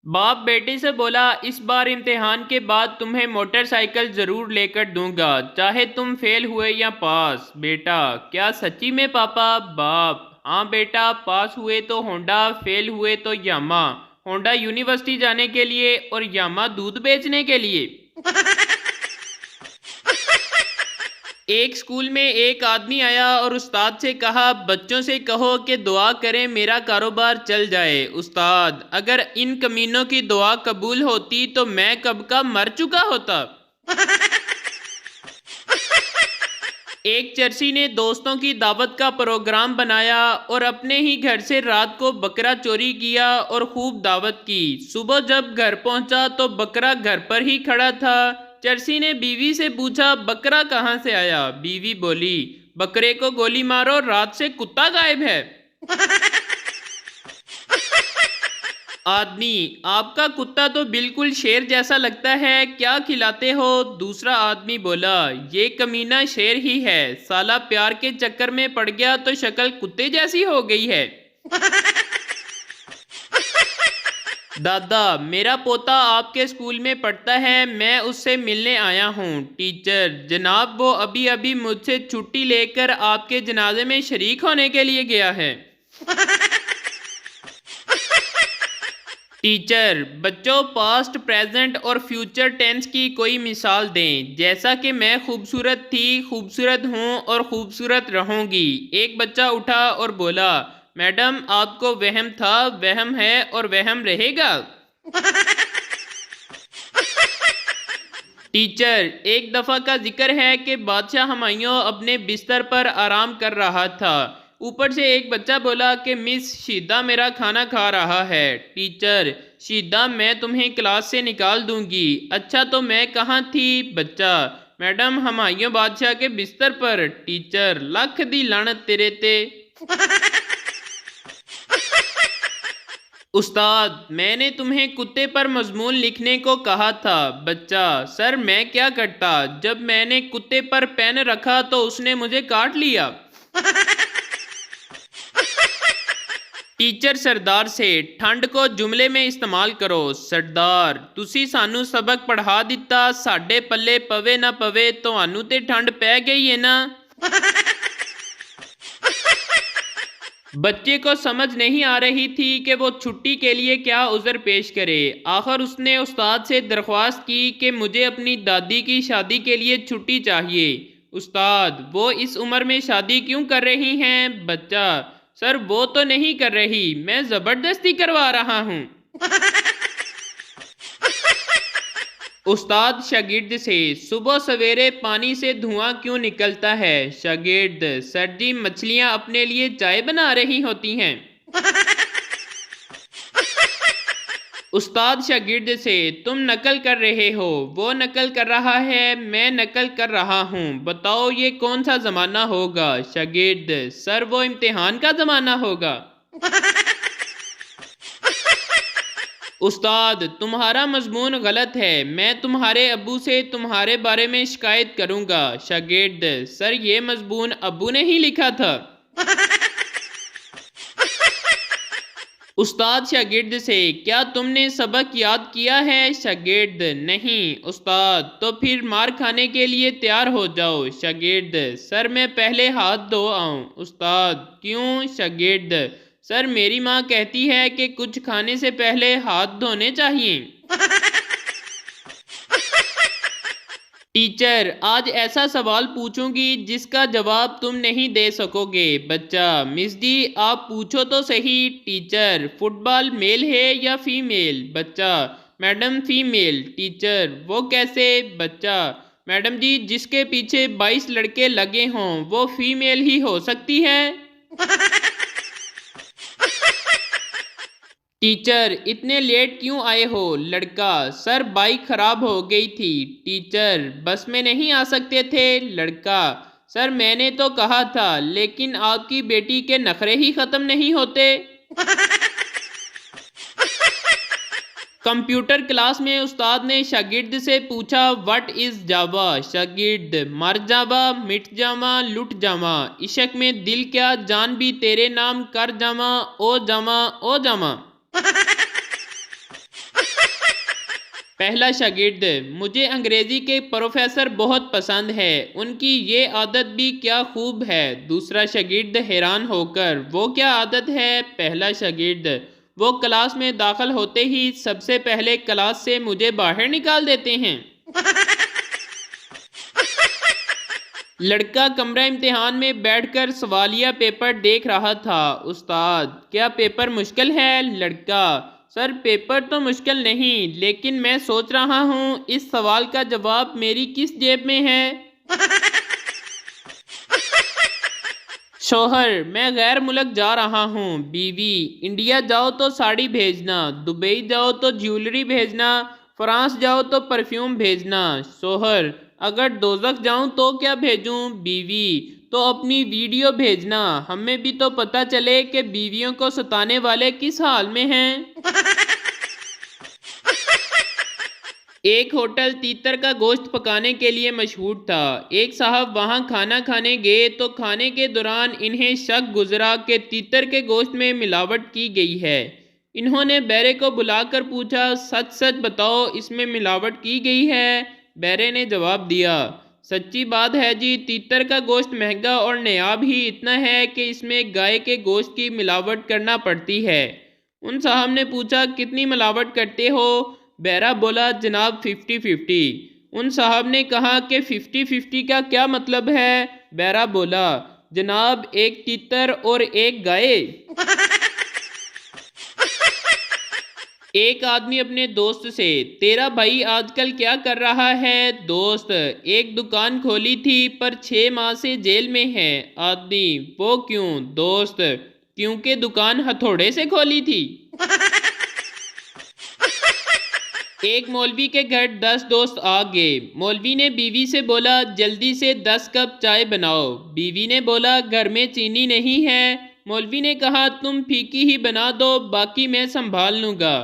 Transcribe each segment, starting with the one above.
बाप बेटे से बोला, इस बार इम्तिहान के बाद तुम्हें मोटरसाइकिल जरूर लेकर दूंगा, चाहे तुम फेल हुए या पास। बेटा, क्या सच्ची में पापा? बाप, हाँ बेटा, पास हुए तो होंडा, फेल हुए तो यामा। होंडा यूनिवर्सिटी जाने के लिए और यामा दूध बेचने के लिए। एक स्कूल में एक आदमी आया और उस्ताद से कहा, बच्चों से कहो कि दुआ करें मेरा कारोबार चल जाए। उस्ताद, अगर इन कमीनों की दुआ कबूल होती तो मैं कब का मर चुका होता। एक चर्सी ने दोस्तों की दावत का प्रोग्राम बनाया और अपने ही घर से रात को बकरा चोरी किया और खूब दावत की। सुबह जब घर पहुंचा तो बकरा घर पर ही खड़ा था। चर्सी ने बीवी से पूछा, बकरा कहाँ से आया? बीवी बोली, बकरे को गोली मारो, रात से कुत्ता गायब है। आदमी, आपका कुत्ता तो बिल्कुल शेर जैसा लगता है, क्या खिलाते हो? दूसरा आदमी बोला, ये कमीना शेर ही है, साला प्यार के चक्कर में पड़ गया तो शक्ल कुत्ते जैसी हो गई है। दादा, मेरा पोता आपके स्कूल में पढ़ता है, मैं उससे मिलने आया हूँ। टीचर, जनाब वो अभी अभी मुझसे छुट्टी लेकर आपके जनाजे में शरीक होने के लिए गया है। टीचर, बच्चों पास्ट प्रेजेंट और फ्यूचर टेंस की कोई मिसाल दें। जैसा कि मैं खूबसूरत थी, खूबसूरत हूँ और खूबसूरत रहूँगी। एक बच्चा उठा और बोला, मैडम आपको वहम था, वहम है और वहम रहेगा। टीचर, एक दफ़ा का जिक्र है कि बादशाह हुमायूं अपने बिस्तर पर आराम कर रहा था। ऊपर से एक बच्चा बोला कि मिस, शीदा मेरा खाना खा रहा है। टीचर, शीदा मैं तुम्हें क्लास से निकाल दूंगी। अच्छा तो मैं कहाँ थी? बच्चा, मैडम हुमायूं बादशाह के बिस्तर पर। टीचर, लख दी लानत तेरे ते। उस्ताद, मैंने तुम्हें कुत्ते पर मजमून लिखने को कहा था। बच्चा, सर मैं क्या करता, जब मैंने कुत्ते पर पेन रखा तो उसने मुझे काट लिया। टीचर सरदार से, ठंड को जुमले में इस्तेमाल करो। सरदार, तुसी सानू सबक पढ़ा दिता, साडे पल्ले पवे ना पवे, तुहानू ते ठंड पै गई है ना। बच्चे को समझ नहीं आ रही थी कि वो छुट्टी के लिए क्या उज़र पेश करे। आखिर उसने उस्ताद से दरख्वास्त की कि मुझे अपनी दादी की शादी के लिए छुट्टी चाहिए। उस्ताद, वो इस उम्र में शादी क्यों कर रही हैं? बच्चा, सर वो तो नहीं कर रही, मैं ज़बरदस्ती करवा रहा हूँ। उस्ताद शागिर्द से, सुबह सवेरे पानी से धुआं क्यों निकलता है? शागिर्द, सर जी मछलियां अपने लिए चाय बना रही होती हैं। उस्ताद शागिर्द से, तुम नकल कर रहे हो, वो नकल कर रहा है, मैं नकल कर रहा हूँ, बताओ ये कौन सा ज़माना होगा? शागिर्द, सर वो इम्तिहान का ज़माना होगा। उस्ताद, तुम्हारा मजमून गलत है, मैं तुम्हारे अब्बू से तुम्हारे बारे में शिकायत करूंगा। शागिर्द, सर ये मजमून अब्बू ने ही लिखा था। उस्ताद शागिर्द से, क्या तुमने सबक याद किया है? शागिर्द, नहीं। उस्ताद, तो फिर मार खाने के लिए तैयार हो जाओ। शागिर्द, सर मैं पहले हाथ धो आऊं। उस्ताद, क्यों? शागिर्द, सर मेरी माँ कहती है कि कुछ खाने से पहले हाथ धोने चाहिए। टीचर, आज ऐसा सवाल पूछूंगी जिसका जवाब तुम नहीं दे सकोगे। बच्चा, मिस जी आप पूछो तो सही। टीचर, फुटबॉल मेल है या फीमेल? बच्चा, मैडम फीमेल। टीचर, वो कैसे? बच्चा, मैडम जी जिसके पीछे 22 लड़के लगे हों वो फीमेल ही हो सकती है। टीचर, इतने लेट क्यों आए हो? लड़का, सर बाइक खराब हो गई थी। टीचर, बस में नहीं आ सकते थे? लड़का, सर मैंने तो कहा था, लेकिन आपकी बेटी के नखरे ही खत्म नहीं होते। कंप्यूटर क्लास में उस्ताद ने शागिर्द से पूछा, व्हाट इज जावा? शागिर्द, मर जावा, मिट जावा, लुट जावा। इश्क में दिल क्या, जान भी तेरे नाम कर जावा, ओ जावा, ओ जावा। پہلا شاگرد: مجھے انگریزی کے پروفیسر بہت پسند ہے، ان کی یہ عادت بھی کیا خوب ہے۔ دوسرا شاگرد حیران ہو کر: وہ کیا عادت ہے؟ پہلا شاگرد: وہ کلاس میں داخل ہوتے ہی سب سے پہلے کلاس سے مجھے باہر نکال دیتے ہیں۔ لڑکا کمرہ امتحان میں بیٹھ کر سوالیہ پیپر دیکھ رہا تھا۔ استاد: کیا پیپر مشکل ہے؟ لڑکا: سر پیپر تو مشکل نہیں، لیکن میں سوچ رہا ہوں اس سوال کا جواب میری کس جیب میں ہے؟ شوہر: میں غیر ملک جا رہا ہوں۔ بیوی: انڈیا جاؤ تو ساڑی بھیجنا، دبئی جاؤ تو جیولری بھیجنا، فرانس جاؤ تو پرفیوم بھیجنا۔ شوہر: اگر دوزخ جاؤں تو کیا بھیجوں؟ بیوی: تو اپنی ویڈیو بھیجنا، ہمیں بھی تو پتہ چلے کہ بیویوں کو ستانے والے کس حال میں ہیں۔ ایک ہوٹل تیتر کا گوشت پکانے کے لیے مشہور تھا۔ ایک صاحب وہاں کھانا کھانے گئے تو کھانے کے دوران انہیں شک گزرا کہ تیتر کے گوشت میں ملاوٹ کی گئی ہے۔ انہوں نے بیرے کو بلا کر پوچھا: سچ سچ بتاؤ، اس میں ملاوٹ کی گئی ہے؟ بیرے نے جواب دیا: سچی بات ہے جی، تیتر کا گوشت مہنگا اور نایاب ہی اتنا ہے کہ اس میں گائے کے گوشت کی ملاوٹ کرنا پڑتی ہے۔ ان صاحب نے پوچھا: کتنی ملاوٹ کرتے ہو؟ بیرا بولا: جناب 50-50۔ ان صاحب نے کہا کہ 50-50 کا کیا مطلب ہے؟ بیرا بولا: جناب ایک تیتر اور ایک گائے۔ ایک آدمی اپنے دوست سے: تیرا بھائی آج کل کیا کر رہا ہے؟ دوست: ایک دکان کھولی تھی پر 6 ماہ سے جیل میں ہے۔ آدمی: وہ کیوں؟ دوست: کیونکہ دکان ہتھوڑے سے کھولی تھی۔ ایک مولوی کے گھر 10 دوست آ گئے۔ مولوی نے بیوی سے بولا: جلدی سے 10 کپ چائے بناؤ۔ بیوی نے بولا: گھر میں چینی نہیں ہے۔ مولوی نے کہا: تم پھیکی ہی بنا دو، باقی میں سنبھال لوں گا۔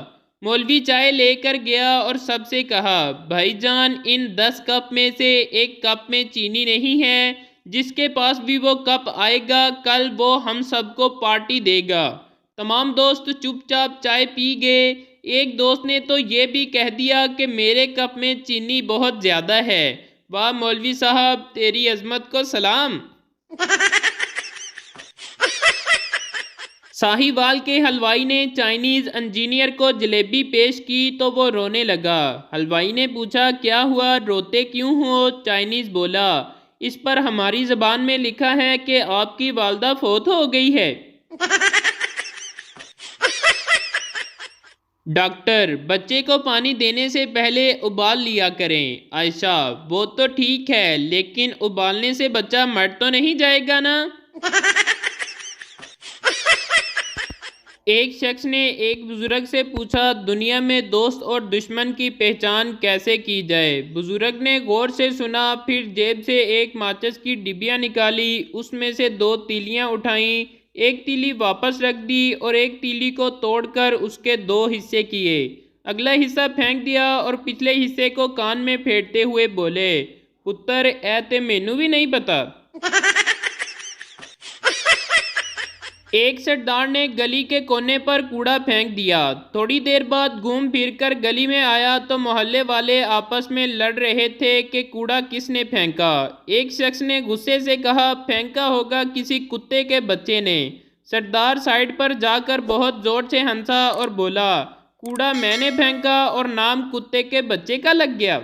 مولوی چائے لے کر گیا اور سب سے کہا: بھائی جان، ان 10 کپ میں سے ایک کپ میں چینی نہیں ہے، جس کے پاس بھی وہ کپ آئے گا کل وہ ہم سب کو پارٹی دے گا۔ تمام دوست چپ چاپ چائے پی گئے۔ ایک دوست نے تو یہ بھی کہہ دیا کہ میرے کپ میں چینی بہت زیادہ ہے۔ واہ مولوی صاحب، تیری عظمت کو سلام۔ ساہیوال کے حلوائی نے چائنیز انجینئر کو جلیبی پیش کی تو وہ رونے لگا۔ حلوائی نے پوچھا: کیا ہوا، روتے کیوں ہو؟ چائنیز بولا: اس پر ہماری زبان میں لکھا ہے کہ آپ کی والدہ فوت ہو گئی ہے۔ ڈاکٹر: بچے کو پانی دینے سے پہلے ابال لیا کریں۔ عائشہ: وہ تو ٹھیک ہے، لیکن ابالنے سے بچہ مر تو نہیں جائے گا نا؟ ایک شخص نے ایک بزرگ سے پوچھا: دنیا میں دوست اور دشمن کی پہچان کیسے کی جائے؟ بزرگ نے غور سے سنا، پھر جیب سے ایک ماچس کی ڈبیا نکالی، اس میں سے 2 تیلیاں اٹھائیں، ایک تیلی واپس رکھ دی اور ایک تیلی کو توڑ کر اس کے 2 حصے کیے، اگلا حصہ پھینک دیا اور پچھلے حصے کو کان میں پھیرتے ہوئے بولے: پتر اے تے مینوں بھی نہیں پتا۔ ایک سردار نے گلی کے کونے پر کوڑا پھینک دیا۔ تھوڑی دیر بعد گھوم پھر کر گلی میں آیا تو محلے والے آپس میں لڑ رہے تھے کہ کوڑا کس نے پھینکا۔ ایک شخص نے غصے سے کہا: پھینکا ہوگا کسی کتے کے بچے نے۔ سردار سائیڈ پر جا کر بہت زور سے ہنسا اور بولا: کوڑا میں نے پھینکا اور نام کتے کے بچے کا لگ گیا۔